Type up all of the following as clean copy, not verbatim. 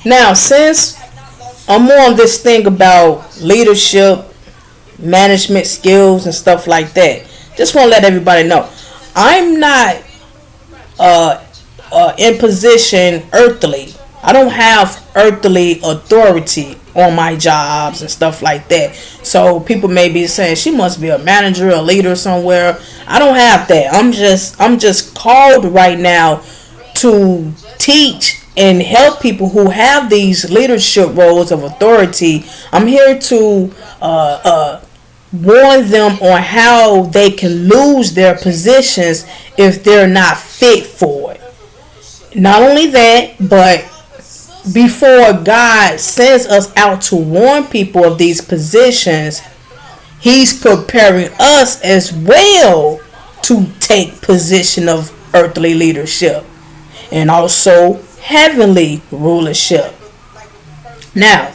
Now, since I'm on this thing about leadership, management skills, and stuff like that, just want to let everybody know I'm not uh, in position earthly. I don't have earthly authority on my jobs and stuff like that. So people may be saying she must be a manager, a leader somewhere. I don't have that. I'm just called right now to teach and help people who have these leadership roles of authority. I'm here to warn them on how they can lose their positions if they're not fit for it. Not only that, but before God sends us out to warn people of these positions, He's preparing us as well to take position of earthly leadership and also heavenly rulership. Now,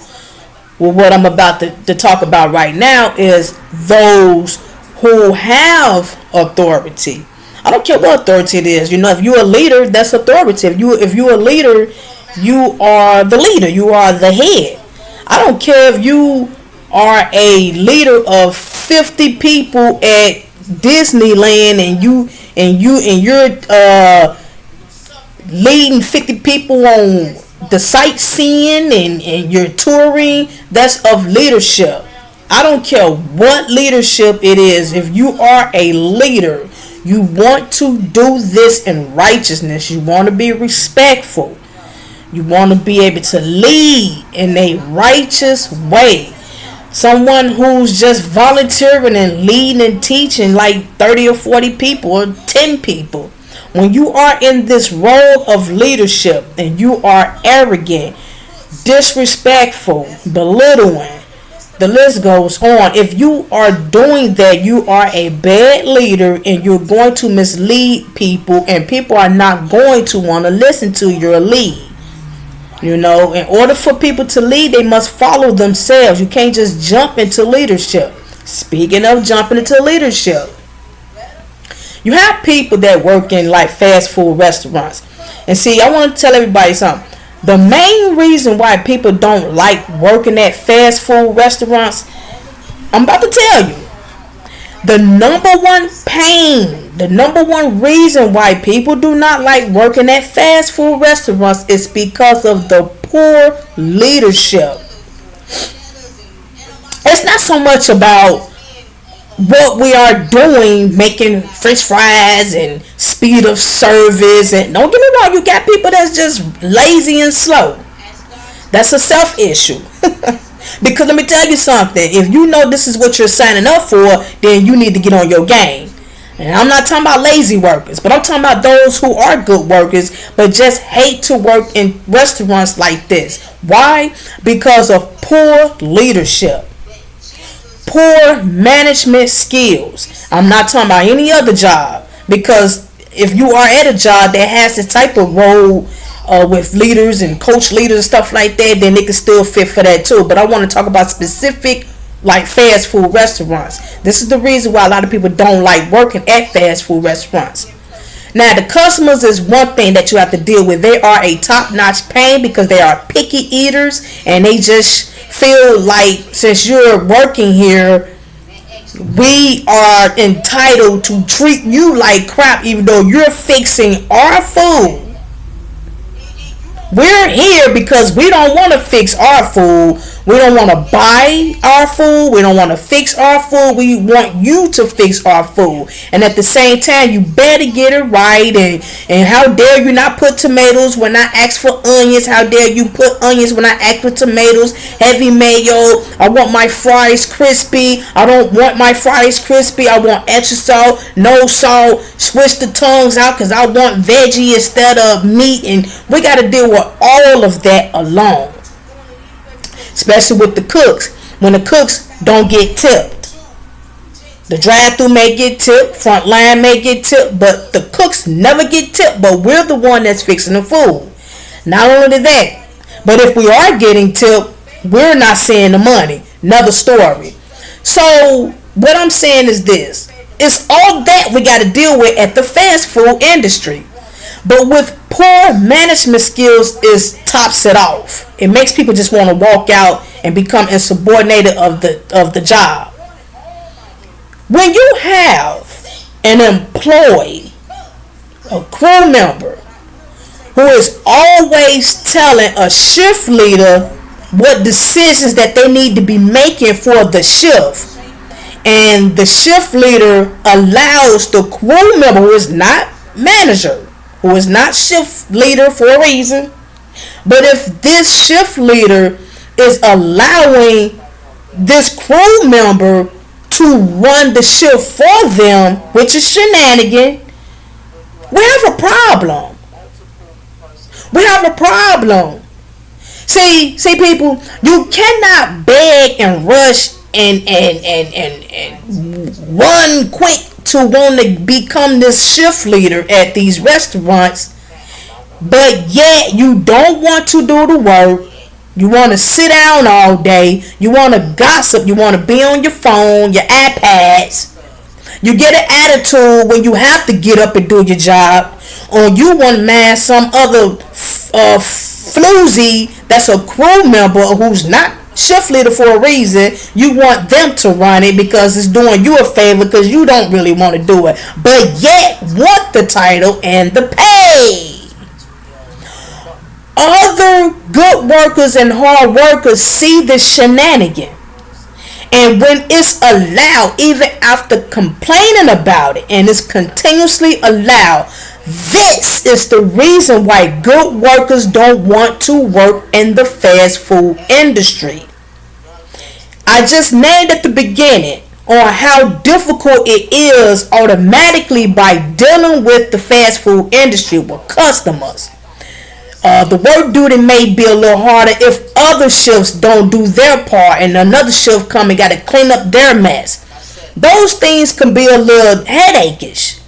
well, what I'm about to talk about right now is those who have authority. I don't care what authority it is. If you're a leader, that's authority. If you're a leader, you are the leader. You are the head. I don't care if you are a leader of 50 people at Disneyland and you're leading 50 people on the sightseeing and you're touring. That's of leadership. I don't care what leadership it is. If you are a leader, you want to do this in righteousness. You want to be respectful. You want to be able to lead in a righteous way. Someone who's just volunteering and leading and teaching like 30 or 40 people or 10 people. When you are in this role of leadership and you are arrogant, disrespectful, belittling, the list goes on. If you are doing that, you are a bad leader and you're going to mislead people, and people are not going to want to listen to your lead. In order for people to lead, they must follow themselves. You can't just jump into leadership. Speaking of jumping into leadership, you have people that work in like fast food restaurants. And see, I want to tell everybody something. The main reason why people don't like working at fast food restaurants, I'm about to tell you. The number one pain, the number one reason why people do not like working at fast food restaurants is because of the poor leadership. It's not so much about what we are doing, making french fries and speed of service. And don't get me wrong, you got people that's just lazy and slow. That's a self issue. Because let me tell you something, if you know this is what you're signing up for, then you need to get on your game. And I'm not talking about lazy workers, but I'm talking about those who are good workers but just hate to work in restaurants like this. Why? Because of poor leadership, poor management skills. I'm not talking about any other job, because if you are at a job that has this type of role with leaders and coach leaders and stuff like that, then it can still fit for that too. But I want to talk about specific like fast food restaurants. This is the reason why a lot of people don't like working at fast food restaurants. Now, the customers is one thing that you have to deal with. They are a top-notch pain because they are picky eaters, and they just feel like since you're working here, we are entitled to treat you like crap even though you're fixing our food. We're here because we don't want to fix our food. We don't want to buy our food. We don't want to fix our food. We want you to fix our food. And at the same time, you better get it right. And how dare you not put tomatoes when I ask for onions? How dare you put onions when I ask for tomatoes? Heavy mayo. I want my fries crispy. I don't want my fries crispy. I want extra salt, no salt. Switch the tongues out because I want veggie instead of meat. And we got to deal with all of that alone. Especially with the cooks. When the cooks don't get tipped. The drive-thru may get tipped. Front line may get tipped. But the cooks never get tipped. But we're the one that's fixing the food. Not only that, but if we are getting tipped, we're not seeing the money. Another story. So what I'm saying is this. It's all that we got to deal with at the fast food industry. But with poor management skills, is tops it off. It makes people just want to walk out and become insubordinated of the job. When you have an employee, a crew member, who is always telling a shift leader what decisions that they need to be making for the shift, and the shift leader allows the crew member, who is not manager, who is not shift leader for a reason, but if this shift leader is allowing this crew member to run the shift for them, which is shenanigan, we have a problem. We have a problem. See, people, you cannot beg and rush and run quick to want to become this shift leader at these restaurants, but yet you don't want to do the work. You want to sit down all day. You want to gossip. You want to be on your phone, your iPads. You get an attitude when you have to get up and do your job, or you want to man some other floozy that's a crew member who's not shift leader for a reason. You want them to run it because it's doing you a favor because you don't really want to do it, but yet want the title and the pay. Other good workers and hard workers see the shenanigan, and when it's allowed, even after complaining about it, and it's continuously allowed, this is the reason why good workers don't want to work in the fast food industry. I just named at the beginning on how difficult it is automatically by dealing with the fast food industry with customers. The work duty may be a little harder if other shifts don't do their part and another shift come and got to clean up their mess. Those things can be a little headacheish.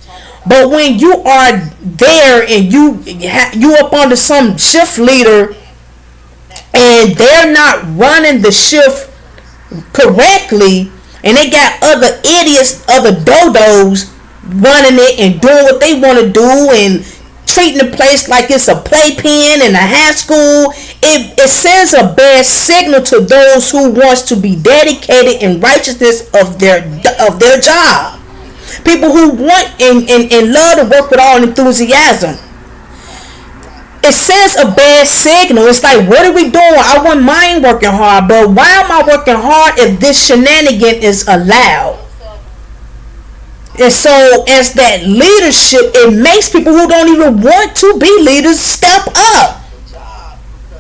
But when you are there and you up under some shift leader and they're not running the shift correctly, and they got other idiots, other dodos running it and doing what they want to do and treating the place like it's a playpen in a high school, it sends a bad signal to those who wants to be dedicated in righteousness of their job. People who want and love to work with all enthusiasm. It sends a bad signal. It's like, what are we doing? I wouldn't mind working hard, but why am I working hard if this shenanigan is allowed? And so as that leadership, it makes people who don't even want to be leaders step up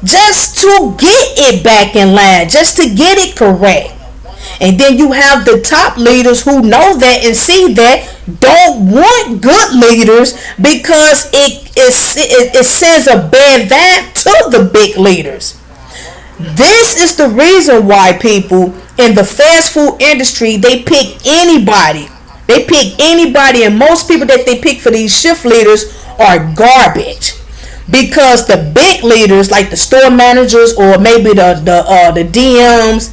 just to get it back in line, just to get it correct. And then you have the top leaders who know that and see that, don't want good leaders because it sends a bad vibe to the big leaders. This is the reason why people in the fast food industry, they pick anybody. They pick anybody, and most people that they pick for these shift leaders are garbage. Because the big leaders, like the store managers or maybe the DMs,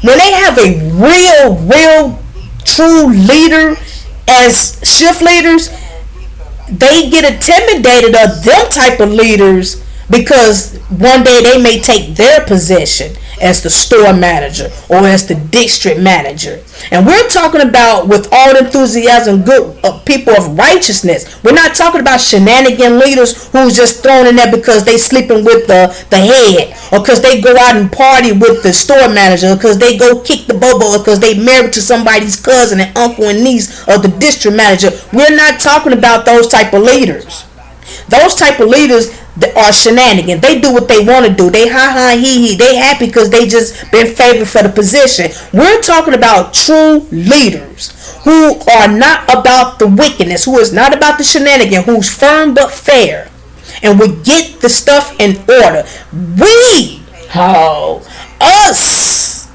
when they have a real true leader as shift leaders, they get intimidated of them type of leaders because one day they may take their position as the store manager or as the district manager. And we're talking about, with all enthusiasm, good people of righteousness. We're not talking about shenanigan leaders who's just thrown in there because they sleeping with the head, or because they go out and party with the store manager, or because they go kick the bobo, or because they married to somebody's cousin and uncle and niece of the district manager. We're not talking about those type of leaders. Those type of leaders are shenanigans. They do what they want to do. They he. They happy because they just been favored for the position. We're talking about true leaders who are not about the wickedness, who is not about the shenanigan, who's firm but fair, and we get the stuff in order. Us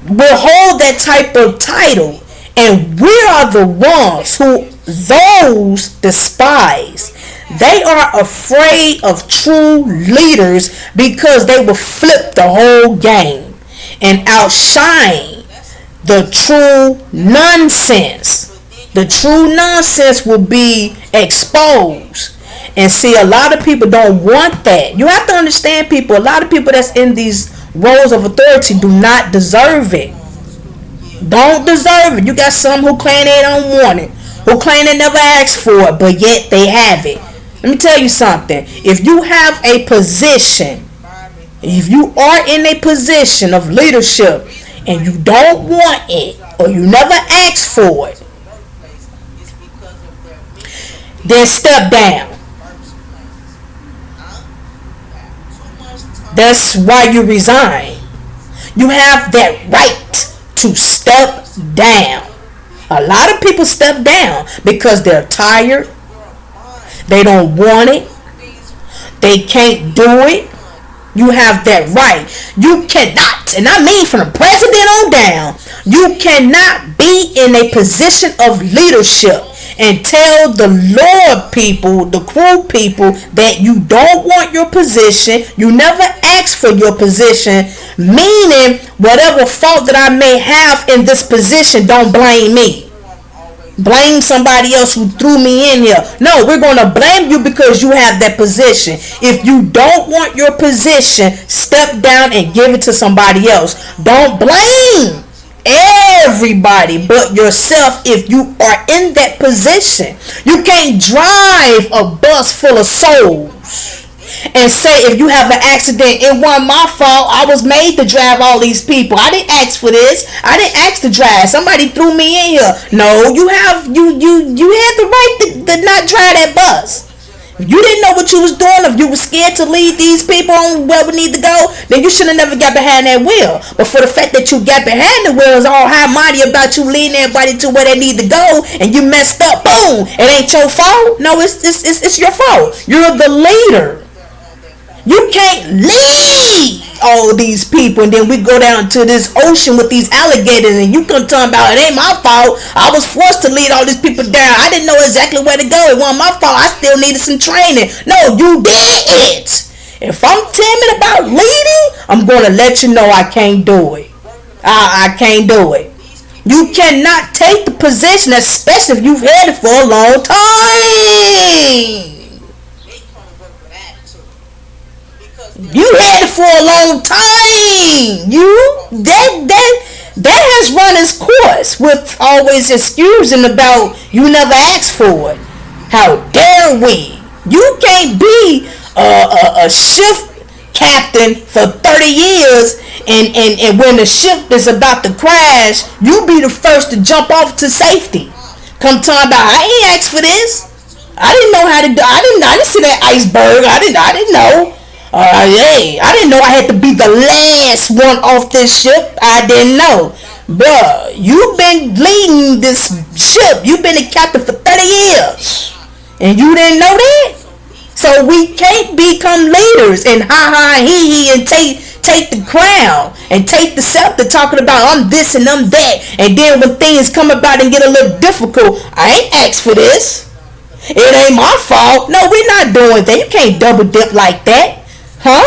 will hold that type of title, and we are the ones who those despise. They are afraid of true leaders because they will flip the whole game and outshine the true nonsense The true nonsense will be exposed. And see, a lot of people don't want that. You have to understand, people. A lot of people that's in these roles of authority do not deserve it. Don't deserve it. You got some who claim they don't want it, who claim they never asked for it, but yet they have it. Let me tell you something. If you have a position, if you are in a position of leadership and you don't want it or you never asked for it, then step down. That's why you resign. You have that right to step down. A lot of people step down because they're tired. They don't want it. They can't do it. You have that right. You cannot, and I mean from the president on down, you cannot be in a position of leadership and tell the Lord people, the crew people, that you don't want your position. You never asked for your position, meaning whatever fault that I may have in this position, don't blame me. Blame somebody else who threw me in here. No, we're going to blame you because you have that position. If you don't want your position, step down and give it to somebody else. Don't blame everybody but yourself if you are in that position. You can't drive a bus full of souls and say, if you have an accident, it wasn't my fault. I was made to drive all these people. I didn't ask for this. I didn't ask to drive. Somebody threw me in here. No, you had the right to not drive that bus. If you didn't know what you was doing, if you were scared to lead these people on where we need to go, then you should have never got behind that wheel. But for the fact that you got behind the wheel is all high mighty about you leading everybody to where they need to go, and you messed up, boom, it ain't your fault. No, it's your fault. You're the leader. You can't lead all these people and then we go down to this ocean with these alligators and you come talking about it ain't my fault. I was forced to lead all these people down. I didn't know exactly where to go. It wasn't my fault. I still needed some training. No, you did it. If I'm timid about leading, I'm going to let you know I can't do it. I can't do it. You cannot take the position, especially if you've had it for a long time. You had it for a long time. That has run its course with always excusing about you never asked for it. How dare we? You can't be a shift captain for 30 years and when the ship is about to crash, you be the first to jump off to safety. Come talking about I ain't asked for this. I didn't know how to do. I didn't see that iceberg. I didn't know. I didn't know I had to be the last one off this ship. I didn't know. Bruh, you've been leading this ship. You've been a captain for 30 years. And you didn't know that? So we can't become leaders and he and take the crown and take the scepter talking about I'm this and I'm that. And then when things come about and get a little difficult, I ain't asked for this. It ain't my fault. No, we're not doing that. You can't double dip like that. Huh?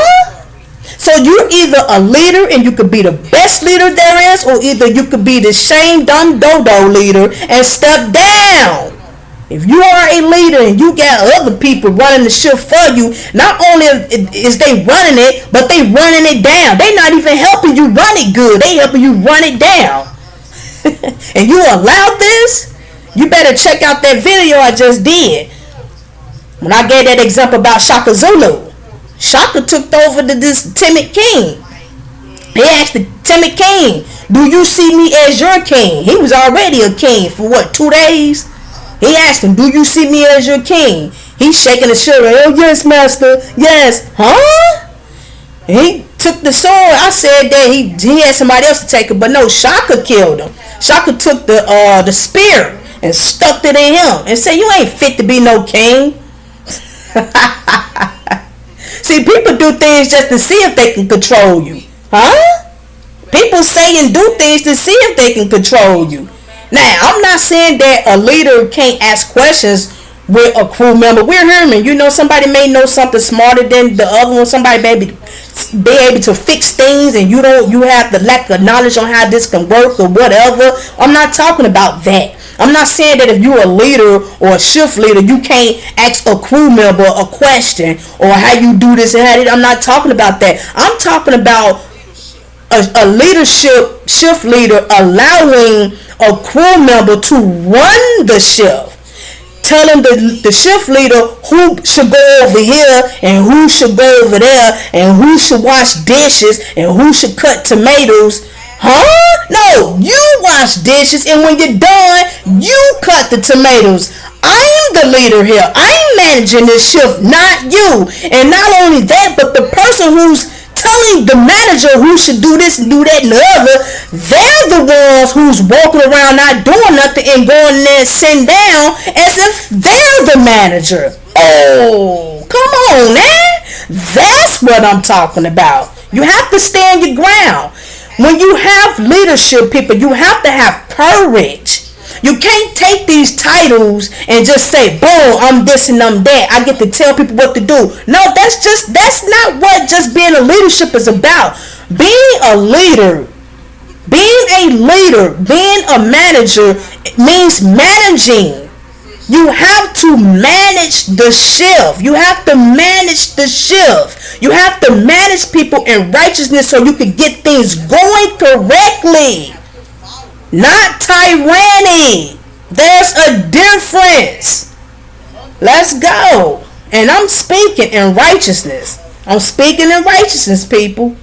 So you're either a leader and you could be the best leader there is, or either you could be the shame dumb dodo leader and step down. If you are a leader and you got other people running the ship for you, not only is they running it, but they running it down. They not even helping you run it good. They helping you run it down. And you allow this? You better check out that video I just did. When I gave that example about Shaka Zulu. Shaka took over to this timid king. He asked the timid king, do you see me as your king? He was already a king for 2 days? He asked him, do you see me as your king? He's shaking his shoulder. Oh, yes, master. Yes. Huh? He took the sword. I said that he had somebody else to take it, but no, Shaka killed him. Shaka took the spear and stuck it in him and said, you ain't fit to be no king. See, people do things just to see if they can control you. Huh? People say and do things to see if they can control you. Now, I'm not saying that a leader can't ask questions with a crew member. We're human. You know, somebody may know something smarter than the other one. Somebody may be able to fix things and you have the lack of knowledge on how this can work or whatever. I'm not talking about that. I'm not saying that if you're a leader or a shift leader, you can't ask a crew member a question or how you do this and how I'm not talking about that. I'm talking about a leadership shift leader allowing a crew member to run the shift, telling the shift leader who should go over here and who should go over there and who should wash dishes and who should cut tomatoes. Huh? No, you wash dishes, and when you're done, you cut the tomatoes. I'm the leader here. I'm managing this shift, not you. And not only that, but the person who's telling the manager who should do this and do that and the other, they're the ones who's walking around not doing nothing and going there and sitting down as if they're the manager. Oh, come on, man. That's what I'm talking about. You have to stand your ground. When you have leadership, people, you have to have courage. You can't take these titles and just say, boom, I'm this and I'm that. I get to tell people what to do. No, that's not what just being a leadership is about. Being a leader, being a manager means managing. You have to manage the shift. You have to manage the shift. You have to manage people in righteousness so you can get things going correctly. Not tyranny. There's a difference. Let's go. And I'm speaking in righteousness. I'm speaking in righteousness, people.